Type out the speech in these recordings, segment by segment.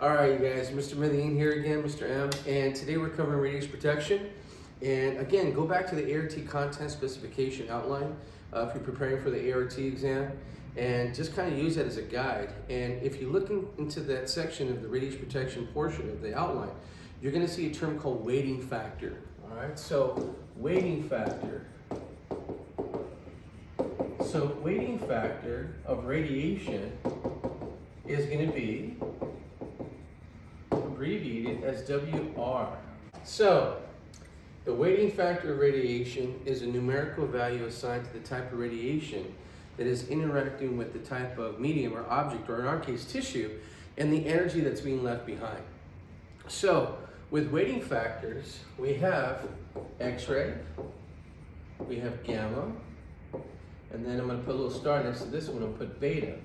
All right, you guys, Mr. Medellin here again, Mr. M, and today we're covering radiation protection. And again, go back to the ART content specification outline if you're preparing for the ART exam, and just kind of use that as a guide. And if you look into that section of the radiation protection portion of the outline, you're going to see a term called weighting factor. All right, so weighting factor. So weighting factor of radiation is going to be abbreviated as WR. So the weighting factor of radiation is a numerical value assigned to the type of radiation that is interacting with the type of medium or object, or in our case tissue, and the energy that's being left behind. So with weighting factors, we have X-ray, we have gamma, and then I'm going to put a little star next to this one and put beta.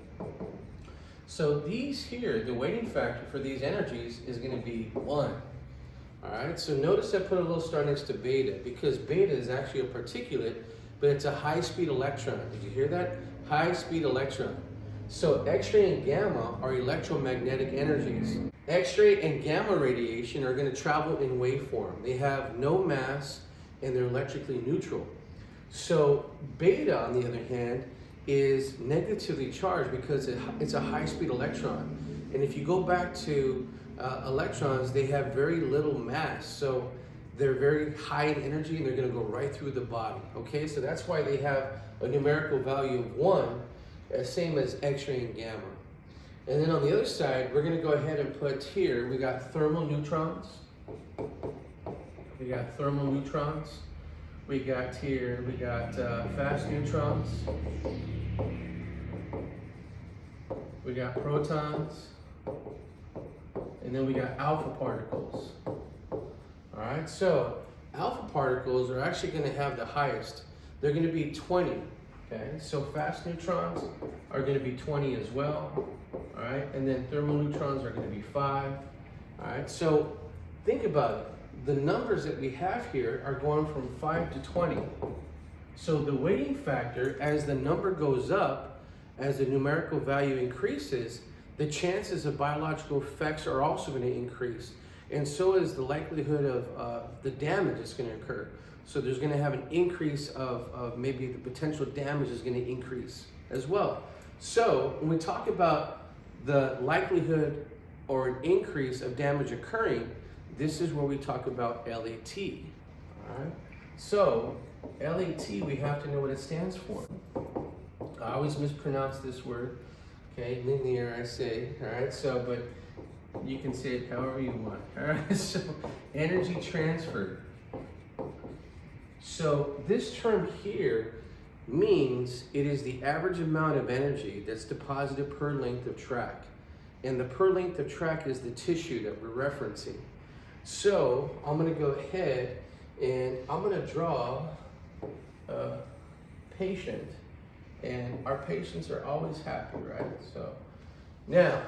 So these here, the weighting factor for these energies is going to be 1. All right, so notice I put a little star next to beta because beta is actually a particulate, but it's a high-speed electron. Did you hear that? High-speed electron. So X-ray and gamma are electromagnetic energies. X-ray and gamma radiation are going to travel in waveform. They have no mass and they're electrically neutral. So beta, on the other hand, is negatively charged because it's a high-speed electron. And if you go back to electrons, they have very little mass, so they're very high in energy and they're going to go right through the body. Okay, so that's why they have a numerical value of 1, same as X-ray and gamma. And then on the other side, we're going to go ahead and put here, we got thermal neutrons. We got thermal neutrons. We got here, we got fast neutrons. We got protons. And then we got alpha particles. All right, so alpha particles are actually going to have the highest. They're going to be 20. Okay, so fast neutrons are going to be 20 as well. All right, and then thermal neutrons are going to be 5. All right, so think about it. The numbers that we have here are going from 5 to 20. So the weighting factor, as the number goes up, as the numerical value increases, the chances of biological effects are also going to increase. And so is the likelihood of the damage that's going to occur. So there's going to have an increase of maybe the potential damage is going to increase as well. So when we talk about the likelihood or an increase of damage occurring, this is where we talk about LAT. All right. So LAT, we have to know what it stands for. I always mispronounce this word. Okay, linear, I say. All right. So, but you can say it however you want. All right. So energy transfer. So this term here means it is the average amount of energy that's deposited per length of track. And the per length of track is the tissue that we're referencing. So I'm going to go ahead and I'm going to draw a patient, and our patients are always happy, right? So now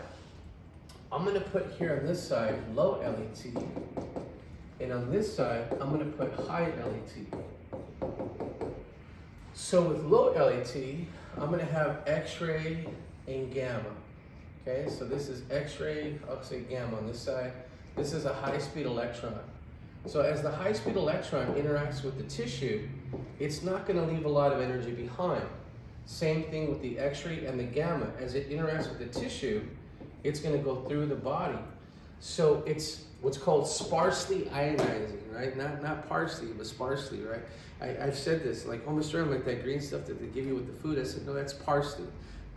I'm going to put here on this side low LAT, and on this side I'm going to put high LAT. So with low LAT, I'm going to have X-ray and gamma. Okay, so this is X-ray, I'll say gamma on this side. This is a high-speed electron. So as the high-speed electron interacts with the tissue, it's not going to leave a lot of energy behind. Same thing with the X-ray and the gamma. As it interacts with the tissue, it's going to go through the body. So it's what's called sparsely ionizing, right? Not parsley, but sparsely, right? I've said this, like, oh, Mr. M, like that green stuff that they give you with the food. I said, no, that's parsley.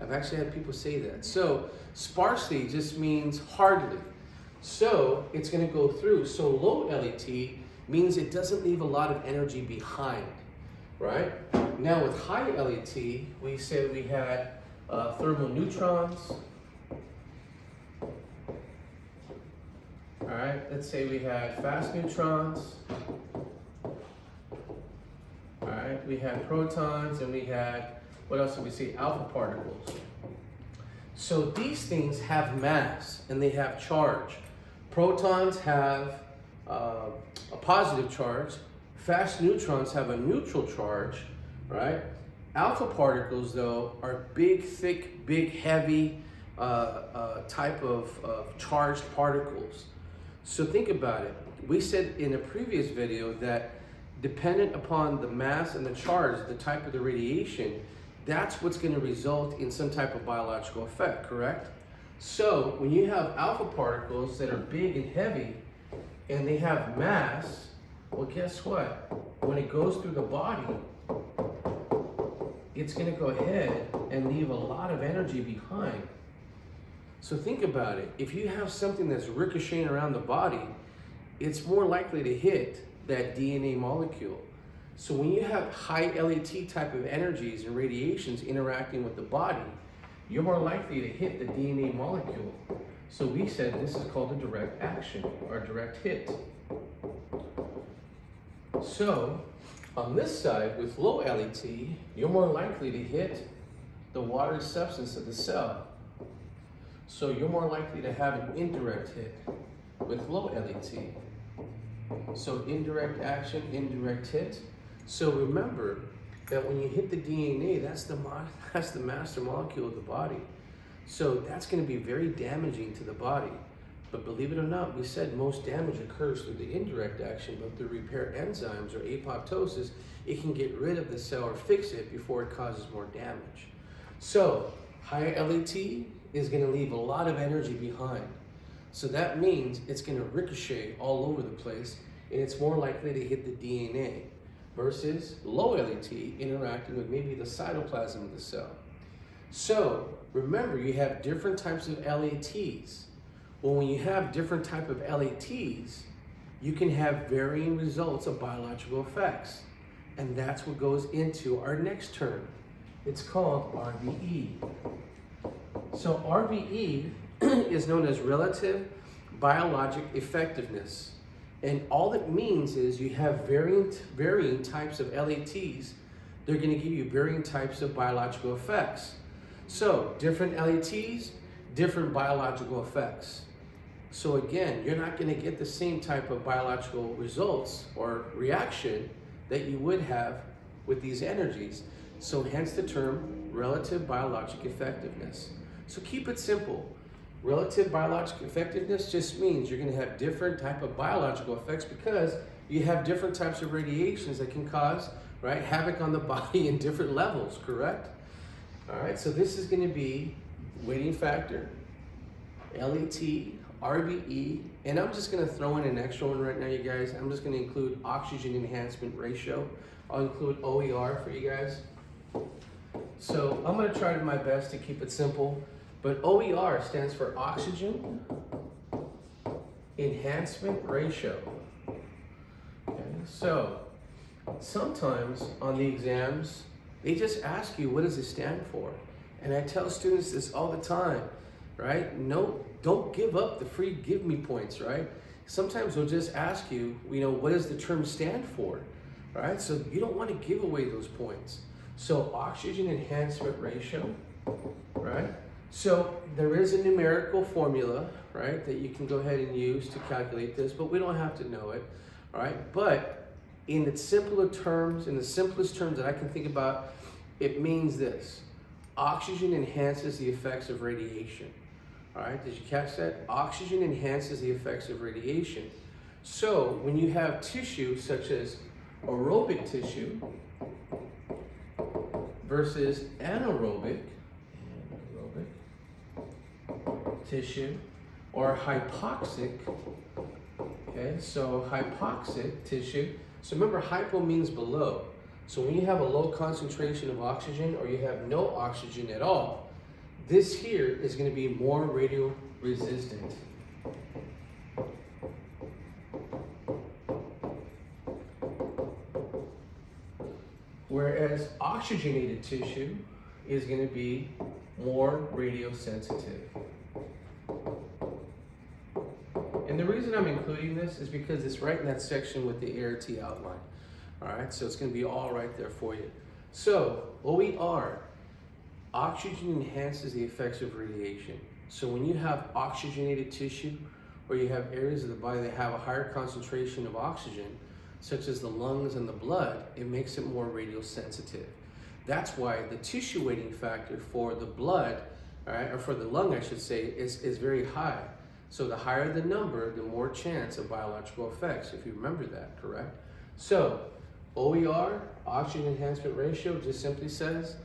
I've actually had people say that. So sparsely just means hardly. So it's going to go through. So low LAT means it doesn't leave a lot of energy behind, right? Now with high LAT, we said we had thermal neutrons. All right, let's say we had fast neutrons. All right, we had protons, and we had, what else did we see? Alpha particles. So these things have mass and they have charge. Protons have a positive charge. Fast neutrons have a neutral charge, right? Alpha particles, though, are big, thick, big, heavy, type of charged particles. So think about it. We said in a previous video that dependent upon the mass and the charge, the type of the radiation, that's what's going to result in some type of biological effect, correct? So when you have alpha particles that are big and heavy and they have mass, well, guess what? When it goes through the body, it's going to go ahead and leave a lot of energy behind. So think about it. If you have something that's ricocheting around the body, it's more likely to hit that DNA molecule. So when you have high LET type of energies and radiations interacting with the body, you're more likely to hit the DNA molecule. So we said this is called a direct action or direct hit. So on this side with low LET, you're more likely to hit the water substance of the cell. So you're more likely to have an indirect hit with low LET. So indirect action, indirect hit. So remember that when you hit the DNA, that's the master molecule of the body. So that's going to be very damaging to the body. But believe it or not, we said most damage occurs through the indirect action, but through repair enzymes or apoptosis, it can get rid of the cell or fix it before it causes more damage. So high LET is going to leave a lot of energy behind. So that means it's going to ricochet all over the place, and it's more likely to hit the DNA versus low LET interacting with maybe the cytoplasm of the cell. So remember, you have different types of LETs. Well, when you have different type of LETs, you can have varying results of biological effects. And that's what goes into our next term. It's called RBE. So RBE is known as relative biologic effectiveness. And all it means is you have varying types of LETs. They're going to give you varying types of biological effects. So different LETs, different biological effects. So again, you're not going to get the same type of biological results or reaction that you would have with these energies. So hence the term relative biologic effectiveness. So keep it simple. Relative biologic effectiveness just means you're going to have different type of biological effects because you have different types of radiations that can cause, right, havoc on the body in different levels, correct? All right, so this is going to be weighting factor, LET, RBE, and I'm just going to throw in an extra one right now, you guys. I'm just going to include oxygen enhancement ratio. I'll include OER for you guys. So I'm going to try my best to keep it simple, but OER stands for oxygen enhancement ratio. Okay, so sometimes on the exams, they just ask you, what does it stand for? And I tell students this all the time, right? No, don't give up the free give me points, right? Sometimes they'll just ask you, what does the term stand for, right? So you don't want to give away those points. So oxygen enhancement ratio, right? So there is a numerical formula, right, that you can go ahead and use to calculate this, but we don't have to know it, all right? But in the simpler terms, in the simplest terms that I can think about, it means this: oxygen enhances the effects of radiation. All right, did you catch that? Oxygen enhances the effects of radiation. So when you have tissue such as aerobic tissue versus anaerobic tissue, or hypoxic, okay, so hypoxic tissue. So remember, hypo means below. So when you have a low concentration of oxygen or you have no oxygen at all, this here is going to be more radio resistant. Whereas oxygenated tissue is going to be more radiosensitive. And the reason I'm including this is because it's right in that section with the ART outline. All right, so it's going to be all right there for you. So OER, oxygen enhances the effects of radiation. So when you have oxygenated tissue or you have areas of the body that have a higher concentration of oxygen, such as the lungs and the blood, it makes it more radiosensitive. That's why the tissue weighting factor for the blood all right, or for the lung, I should say, is very high. So the higher the number, the more chance of biological effects, if you remember that, correct? So OER, oxygen enhancement ratio, just simply says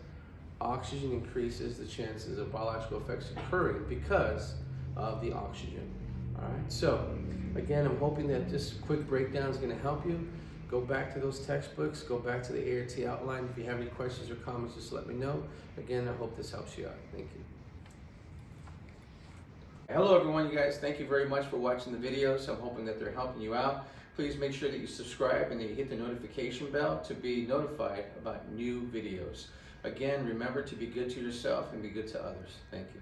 oxygen increases the chances of biological effects occurring because of the oxygen. All right, so again, I'm hoping that this quick breakdown is going to help you. Go back to those textbooks, go back to the ART outline. If you have any questions or comments, just let me know. Again, I hope this helps you out. Thank you. Hello everyone, you guys. Thank you very much for watching the videos. I'm hoping that they're helping you out. Please make sure that you subscribe and that you hit the notification bell to be notified about new videos. Again, remember to be good to yourself and be good to others. Thank you.